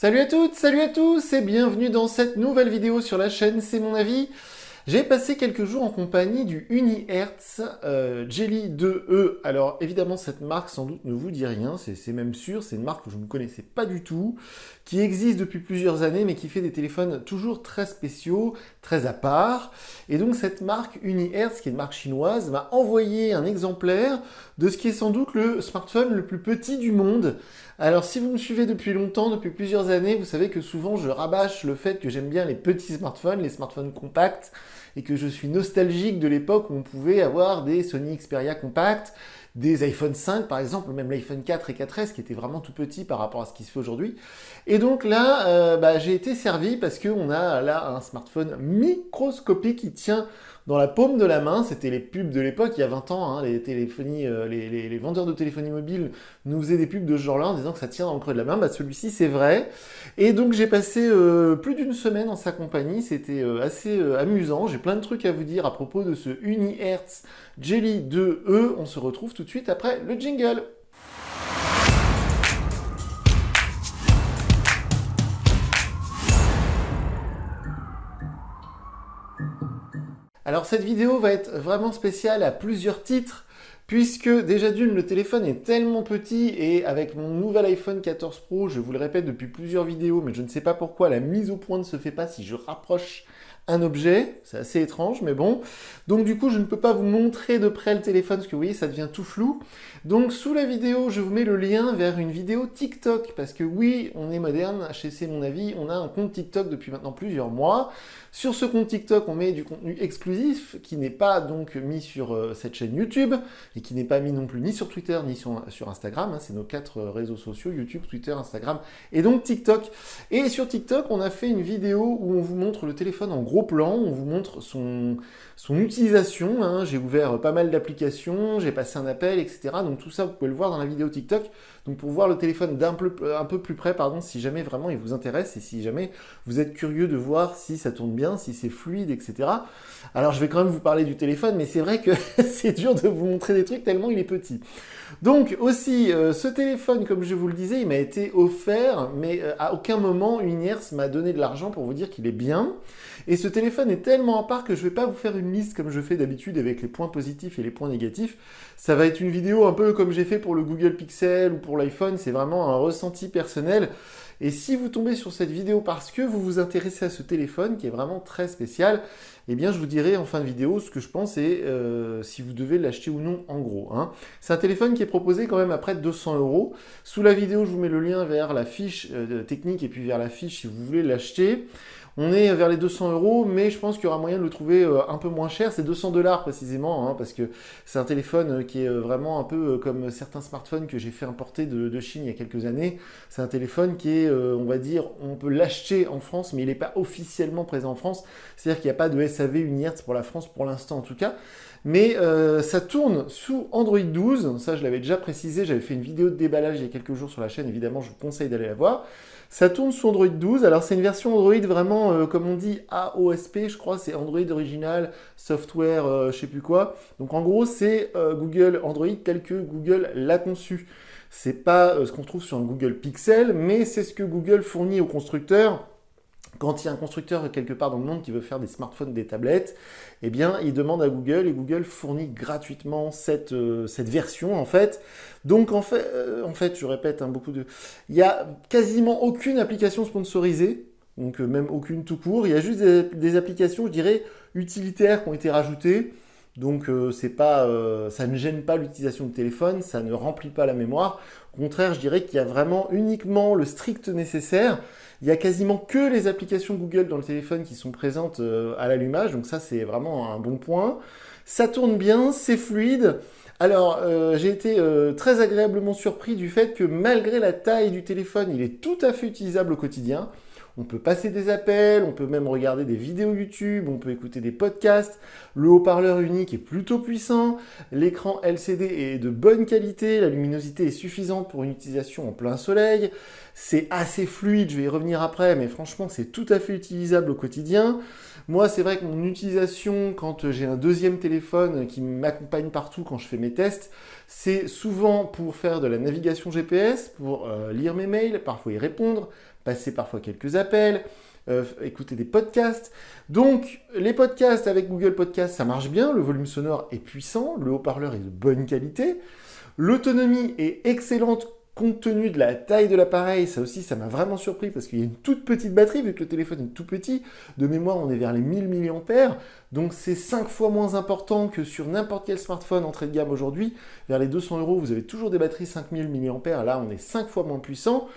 Salut à toutes, salut à tous et bienvenue dans cette nouvelle vidéo sur la chaîne C'est mon avis. J'ai passé quelques jours en compagnie du Unihertz Jelly 2E. Alors évidemment cette marque sans doute ne vous dit rien, c'est même sûr, c'est une marque que je ne connaissais pas du tout, qui existe depuis plusieurs années mais qui fait des téléphones toujours très spéciaux, très à part. Et donc cette marque Unihertz, qui est une marque chinoise, m'a envoyé un exemplaire de ce qui est sans doute le smartphone le plus petit du monde. Alors si vous me suivez depuis longtemps, depuis plusieurs années, vous savez que souvent je rabâche le fait que j'aime bien les petits smartphones, les smartphones compacts, et que je suis nostalgique de l'époque où on pouvait avoir des Sony Xperia compacts, des iPhone 5 par exemple, même l'iPhone 4 et 4S qui étaient vraiment tout petits par rapport à ce qui se fait aujourd'hui. Et donc là, j'ai été servi parce qu'on a là un smartphone microscopique qui tient dans la paume de la main. C'était les pubs de l'époque, il y a 20 ans, hein, les vendeurs de téléphonie mobile nous faisaient des pubs de ce genre-là en disant que ça tient dans le creux de la main. Bah, celui-ci, c'est vrai. Et donc j'ai passé plus d'une semaine en sa compagnie, c'était assez amusant. J'ai plein de trucs à vous dire à propos de ce Unihertz Jelly 2E. On se retrouve tout de suite après le jingle. Alors cette vidéo va être vraiment spéciale à plusieurs titres, puisque déjà d'une, le téléphone est tellement petit et avec mon nouvel iPhone 14 Pro, je vous le répète depuis plusieurs vidéos, mais je ne sais pas pourquoi la mise au point ne se fait pas si je rapproche un objet, c'est assez étrange, mais bon. Donc du coup, je ne peux pas vous montrer de près le téléphone, parce que vous voyez, ça devient tout flou. Donc sous la vidéo, je vous mets le lien vers une vidéo TikTok, parce que oui, on est moderne, chez C'est mon avis, on a un compte TikTok depuis maintenant plusieurs mois. Sur ce compte TikTok, on met du contenu exclusif, qui n'est pas donc mis sur cette chaîne YouTube, et qui n'est pas mis non plus ni sur Twitter, ni sur Instagram, hein. C'est nos 4 réseaux sociaux, YouTube, Twitter, Instagram, et donc TikTok. Et sur TikTok, on a fait une vidéo où on vous montre le téléphone en gros plan, on vous montre son utilisation, hein. J'ai ouvert pas mal d'applications, j'ai passé un appel, etc. Donc tout ça, vous pouvez le voir dans la vidéo TikTok. Donc pour voir le téléphone un peu plus près, pardon, si jamais vraiment il vous intéresse et si jamais vous êtes curieux de voir si ça tourne bien, si c'est fluide, etc. Alors je vais quand même vous parler du téléphone, mais c'est vrai que c'est dur de vous montrer des trucs tellement il est petit. Donc aussi, ce téléphone, comme je vous le disais, il m'a été offert, mais à aucun moment Unihertz m'a donné de l'argent pour vous dire qu'il est bien. Et ce téléphone est tellement à part que je ne vais pas vous faire une liste comme je fais d'habitude avec les points positifs et les points négatifs. Ça va être une vidéo un peu comme j'ai fait pour le Google Pixel ou pour l'iPhone, c'est vraiment un ressenti personnel. Et si vous tombez sur cette vidéo parce que vous vous intéressez à ce téléphone qui est vraiment très spécial, eh bien je vous dirai en fin de vidéo ce que je pense et si vous devez l'acheter ou non en gros, hein. C'est un téléphone qui est proposé quand même à près de 200 €. Sous la vidéo, je vous mets le lien vers la fiche technique et puis vers la fiche si vous voulez l'acheter. On est vers les 200 €, mais je pense qu'il y aura moyen de le trouver un peu moins cher. C'est 200 $ précisément, hein, parce que c'est un téléphone qui est vraiment un peu comme certains smartphones que j'ai fait importer de Chine il y a quelques années. C'est un téléphone qui est, on va dire, on peut l'acheter en France, mais il n'est pas officiellement présent en France. C'est-à-dire qu'il n'y a pas de SAV Unihertz pour la France, pour l'instant en tout cas. Mais ça tourne sous Android 12, ça je l'avais déjà précisé, j'avais fait une vidéo de déballage il y a quelques jours sur la chaîne, évidemment je vous conseille d'aller la voir. Ça tourne sous Android 12, alors c'est une version Android vraiment, comme on dit, AOSP, je crois, c'est Android Original Software, je sais plus quoi. Donc en gros c'est Google Android tel que Google l'a conçu. C'est pas ce qu'on trouve sur un Google Pixel, mais c'est ce que Google fournit aux constructeurs. Quand il y a un constructeur quelque part dans le monde qui veut faire des smartphones, des tablettes, eh bien, il demande à Google et Google fournit gratuitement cette version en fait. Donc en fait, je répète il y a quasiment aucune application sponsorisée, donc même aucune tout court. Il y a juste des applications, je dirais, utilitaires qui ont été rajoutées. Donc ça ne gêne pas l'utilisation du téléphone, ça ne remplit pas la mémoire. Au contraire, je dirais qu'il y a vraiment uniquement le strict nécessaire. Il y a quasiment que les applications Google dans le téléphone qui sont présentes à l'allumage, donc ça c'est vraiment un bon point. Ça tourne bien, c'est fluide. Alors j'ai été très agréablement surpris du fait que malgré la taille du téléphone, il est tout à fait utilisable au quotidien. On peut passer des appels, on peut même regarder des vidéos YouTube, on peut écouter des podcasts. Le haut-parleur unique est plutôt puissant. L'écran LCD est de bonne qualité. La luminosité est suffisante pour une utilisation en plein soleil. C'est assez fluide, je vais y revenir après, mais franchement, c'est tout à fait utilisable au quotidien. Moi, c'est vrai que mon utilisation, quand j'ai un deuxième téléphone qui m'accompagne partout quand je fais mes tests, c'est souvent pour faire de la navigation GPS, pour lire mes mails, parfois y répondre, passer parfois quelques appels, écouter des podcasts. Donc, les podcasts avec Google Podcast, ça marche bien, le volume sonore est puissant, le haut-parleur est de bonne qualité, l'autonomie est excellente compte tenu de la taille de l'appareil. Ça aussi, ça m'a vraiment surpris parce qu'il y a une toute petite batterie, vu que le téléphone est tout petit. De mémoire, on est vers les 1000 mAh, donc c'est 5 fois moins important que sur n'importe quel smartphone entrée de gamme aujourd'hui. Vers les 200 €, vous avez toujours des batteries 5000 mAh, là on est 5 fois moins puissant.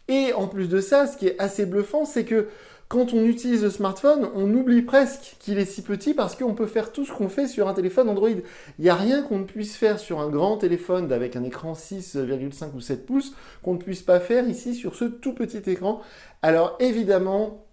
Et en plus de ça, ce qui est assez bluffant, c'est que quand on utilise le smartphone, on oublie presque qu'il est si petit parce qu'on peut faire tout ce qu'on fait sur un téléphone Android. Il n'y a rien qu'on ne puisse faire sur un grand téléphone avec un écran 6,5 ou 7 pouces qu'on ne puisse pas faire ici sur ce tout petit écran. Alors évidemment,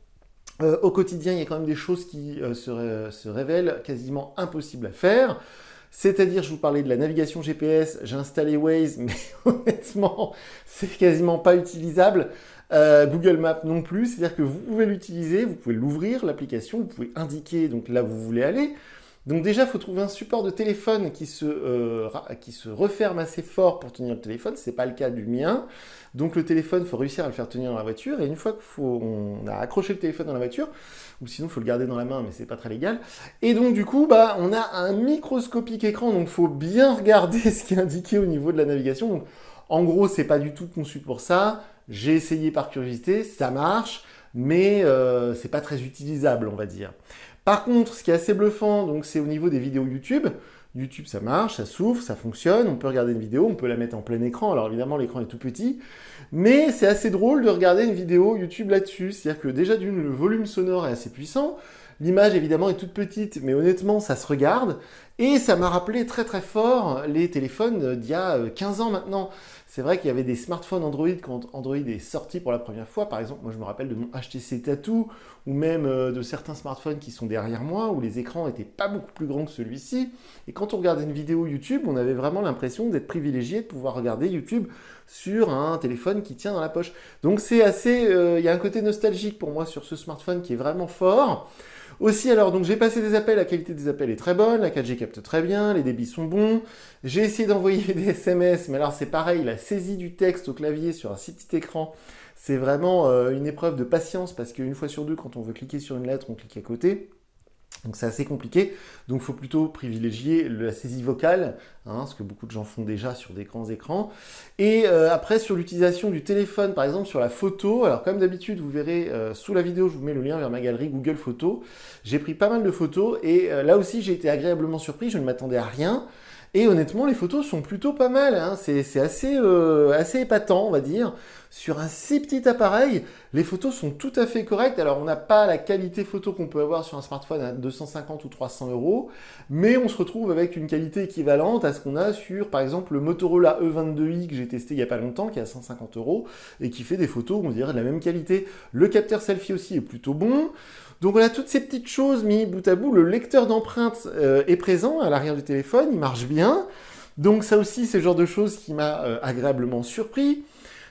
au quotidien, il y a quand même des choses qui se révèlent quasiment impossibles à faire. C'est-à-dire, je vous parlais de la navigation GPS, j'ai installé Waze, mais honnêtement, c'est quasiment pas utilisable. Google Maps non plus, c'est-à-dire que vous pouvez l'utiliser, vous pouvez l'ouvrir, l'application, vous pouvez indiquer donc là où vous voulez aller. Donc déjà, il faut trouver un support de téléphone qui se referme assez fort pour tenir le téléphone. Ce n'est pas le cas du mien. Donc le téléphone, il faut réussir à le faire tenir dans la voiture. Et une fois qu'on a accroché le téléphone dans la voiture, ou sinon il faut le garder dans la main, mais c'est pas très légal. Et donc du coup, on a un microscopique écran, donc il faut bien regarder ce qui est indiqué au niveau de la navigation. Donc, en gros, c'est pas du tout conçu pour ça. J'ai essayé par curiosité, ça marche, mais c'est pas très utilisable, on va dire. Par contre, ce qui est assez bluffant, donc, c'est au niveau des vidéos YouTube. YouTube, ça marche, ça s'ouvre, ça fonctionne, on peut regarder une vidéo, on peut la mettre en plein écran. Alors évidemment, l'écran est tout petit, mais c'est assez drôle de regarder une vidéo YouTube là-dessus. C'est-à-dire que déjà d'une, le volume sonore est assez puissant, l'image évidemment est toute petite, mais honnêtement, ça se regarde. Et ça m'a rappelé très très fort les téléphones d'il y a 15 ans maintenant. C'est vrai qu'il y avait des smartphones Android quand Android est sorti pour la première fois. Par exemple, moi je me rappelle de mon HTC Tattoo ou même de certains smartphones qui sont derrière moi où les écrans n'étaient pas beaucoup plus grands que celui-ci. Et quand on regardait une vidéo YouTube, on avait vraiment l'impression d'être privilégié de pouvoir regarder YouTube sur un téléphone qui tient dans la poche. Donc c'est assez... il y a un côté nostalgique pour moi sur ce smartphone qui est vraiment fort. Aussi, alors, donc j'ai passé des appels, la qualité des appels est très bonne, la 4G capte très bien, les débits sont bons. J'ai essayé d'envoyer des SMS, mais alors c'est pareil, la saisie du texte au clavier sur un si petit écran, c'est vraiment une épreuve de patience parce qu'une fois sur deux, quand on veut cliquer sur une lettre, on clique à côté. Donc c'est assez compliqué, donc il faut plutôt privilégier la saisie vocale, ce que beaucoup de gens font déjà sur des grands écrans. Et après sur l'utilisation du téléphone, par exemple sur la photo, alors comme d'habitude vous verrez sous la vidéo, je vous mets le lien vers ma galerie Google Photos. J'ai pris pas mal de photos et là aussi j'ai été agréablement surpris, je ne m'attendais à rien. Et honnêtement, les photos sont plutôt pas mal, c'est assez épatant, on va dire. Sur un si petit appareil, les photos sont tout à fait correctes. Alors, on n'a pas la qualité photo qu'on peut avoir sur un smartphone à 250 ou 300 €, mais on se retrouve avec une qualité équivalente à ce qu'on a sur, par exemple, le Motorola E22i que j'ai testé il n'y a pas longtemps, qui est à 150 € et qui fait des photos, on dirait, de la même qualité. Le capteur selfie aussi est plutôt bon. Donc on a toutes ces petites choses mis bout à bout. Le lecteur d'empreintes est présent à l'arrière du téléphone, il marche bien. Donc ça aussi, c'est le genre de choses qui m'a agréablement surpris.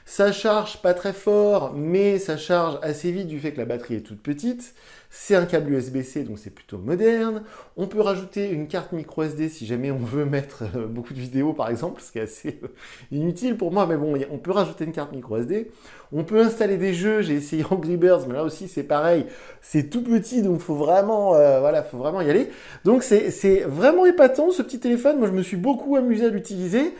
Ça charge pas très fort, mais ça charge assez vite du fait que la batterie est toute petite. C'est un câble USB-C, donc c'est plutôt moderne. On peut rajouter une carte micro SD si jamais on veut mettre beaucoup de vidéos, par exemple, ce qui est assez inutile pour moi, mais bon, on peut rajouter une carte micro SD. On peut installer des jeux, j'ai essayé Angry Birds, mais là aussi c'est pareil, c'est tout petit, donc faut vraiment y aller. Donc c'est vraiment épatant ce petit téléphone, moi je me suis beaucoup amusé à l'utiliser.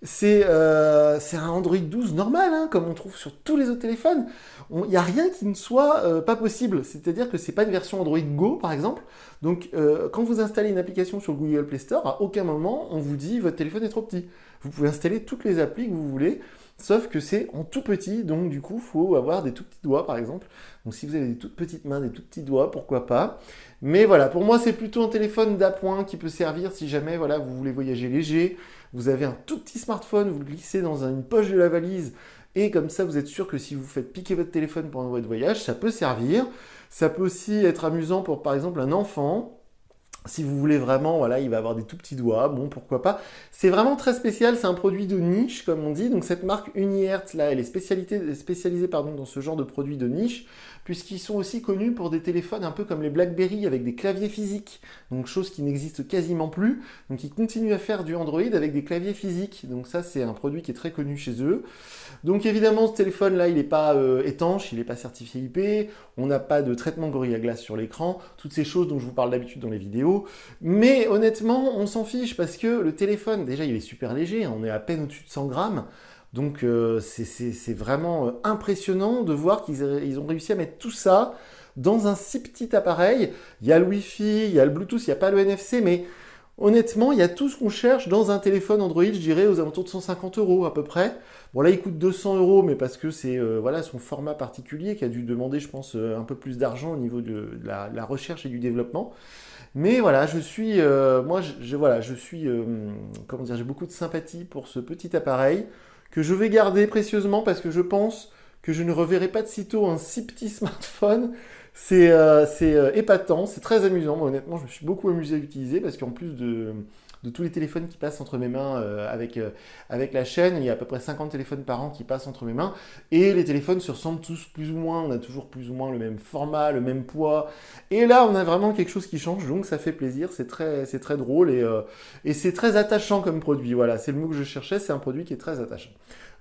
C'est un Android 12 normal, comme on trouve sur tous les autres téléphones. Il n'y a rien qui ne soit pas possible. C'est-à-dire que ce n'est pas une version Android Go, par exemple. Donc, quand vous installez une application sur Google Play Store, à aucun moment, on vous dit « votre téléphone est trop petit ». Vous pouvez installer toutes les applis que vous voulez, sauf que c'est en tout petit. Donc, du coup, il faut avoir des tout petits doigts, par exemple. Donc, si vous avez des toutes petites mains, des tout petits doigts, pourquoi pas. Mais voilà, pour moi, c'est plutôt un téléphone d'appoint qui peut servir si jamais vous voulez voyager léger. Vous avez un tout petit smartphone, vous le glissez dans une poche de la valise et comme ça, vous êtes sûr que si vous faites piquer votre téléphone pendant votre voyage, ça peut servir. Ça peut aussi être amusant pour, par exemple, un enfant Si vous voulez vraiment, voilà, il va avoir des tout petits doigts, bon, pourquoi pas. C'est vraiment très spécial, c'est un produit de niche, comme on dit. Donc cette marque Unihertz, là, elle est spécialisée pardon, dans ce genre de produits de niche, puisqu'ils sont aussi connus pour des téléphones un peu comme les BlackBerry, avec des claviers physiques, donc chose qui n'existe quasiment plus. Donc ils continuent à faire du Android avec des claviers physiques. Donc ça, c'est un produit qui est très connu chez eux. Donc évidemment, ce téléphone-là, il n'est pas étanche, il n'est pas certifié IP, on n'a pas de traitement Gorilla Glass sur l'écran, toutes ces choses dont je vous parle d'habitude dans les vidéos. Mais honnêtement, on s'en fiche parce que le téléphone, déjà, il est super léger, hein, on est à peine au-dessus de 100 grammes. Donc c'est vraiment impressionnant de voir qu'ils ont réussi à mettre tout ça dans un si petit appareil. Il y a le Wi-Fi, il y a le Bluetooth, il n'y a pas le NFC, mais honnêtement, il y a tout ce qu'on cherche dans un téléphone Android, je dirais aux alentours de 150 € à peu près. Bon là, il coûte 200 € mais parce que c'est voilà, son format particulier qui a dû demander, je pense, un peu plus d'argent au niveau de la recherche et du développement. Mais voilà, je suis, voilà, je suis, comment dire, j'ai beaucoup de sympathie pour ce petit appareil que je vais garder précieusement parce que je pense que je ne reverrai pas de sitôt un si petit smartphone. C'est épatant, c'est très amusant. Moi, honnêtement, je me suis beaucoup amusé à l'utiliser parce qu'en plus de tous les téléphones qui passent entre mes mains avec la chaîne, il y a à peu près 50 téléphones par an qui passent entre mes mains. Et les téléphones se ressemblent tous plus ou moins, on a toujours plus ou moins le même format, le même poids. Et là, on a vraiment quelque chose qui change, donc ça fait plaisir, c'est très drôle et c'est très attachant comme produit. Voilà, c'est le mot que je cherchais, c'est un produit qui est très attachant.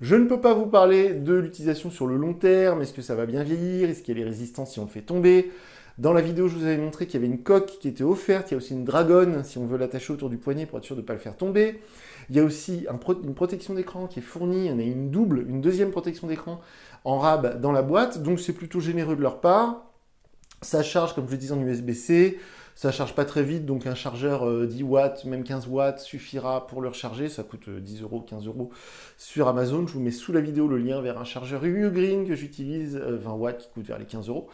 Je ne peux pas vous parler de l'utilisation sur le long terme, est-ce que ça va bien vieillir, est-ce qu'il y a les résistances si on le fait tomber. Dans la vidéo, je vous avais montré qu'il y avait une coque qui était offerte, il y a aussi une dragonne si on veut l'attacher autour du poignet pour être sûr de ne pas le faire tomber. Il y a aussi une protection d'écran qui est fournie, on a une deuxième protection d'écran en rab dans la boîte, donc c'est plutôt généreux de leur part. Ça charge, comme je le disais, en USB-C. Ça charge pas très vite, donc un chargeur 10 watts, même 15 watts suffira pour le recharger. Ça coûte 10 €, 15 € sur Amazon. Je vous mets sous la vidéo le lien vers un chargeur Ugreen que j'utilise, 20 watts, qui coûte vers les 15 €.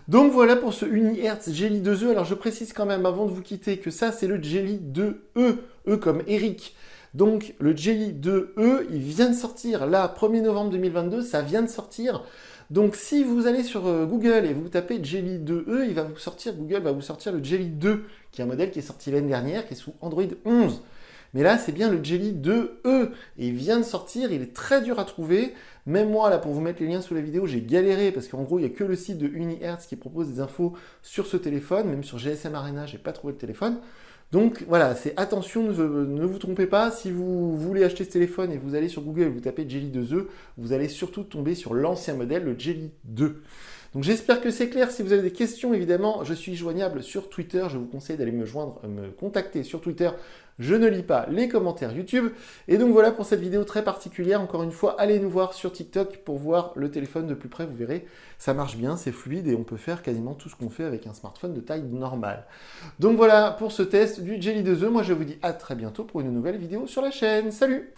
Donc voilà pour ce Unihertz Jelly 2E. Alors je précise quand même avant de vous quitter que ça c'est le Jelly 2E, E comme Eric. Donc le Jelly 2E, il vient de sortir là, 1er novembre 2022, ça vient de sortir. Donc si vous allez sur Google et vous tapez Jelly 2E, Google va vous sortir le Jelly 2, qui est un modèle qui est sorti l'année dernière, qui est sous Android 11. Mais là, c'est bien le Jelly 2E, et il vient de sortir, il est très dur à trouver. Même moi, là, pour vous mettre les liens sous la vidéo, j'ai galéré, parce qu'en gros, il n'y a que le site de Unihertz qui propose des infos sur ce téléphone. Même sur GSM Arena, j'ai pas trouvé le téléphone. Donc voilà, c'est attention, ne vous trompez pas, si vous voulez acheter ce téléphone et vous allez sur Google et vous tapez Jelly 2E, vous allez surtout tomber sur l'ancien modèle, le Jelly 2. Donc j'espère que c'est clair. Si vous avez des questions, évidemment, je suis joignable sur Twitter. Je vous conseille d'aller me contacter sur Twitter. Je ne lis pas les commentaires YouTube. Et donc voilà pour cette vidéo très particulière. Encore une fois, allez nous voir sur TikTok pour voir le téléphone de plus près. Vous verrez, ça marche bien, c'est fluide et on peut faire quasiment tout ce qu'on fait avec un smartphone de taille normale. Donc voilà pour ce test du Jelly 2E. Moi, je vous dis à très bientôt pour une nouvelle vidéo sur la chaîne. Salut!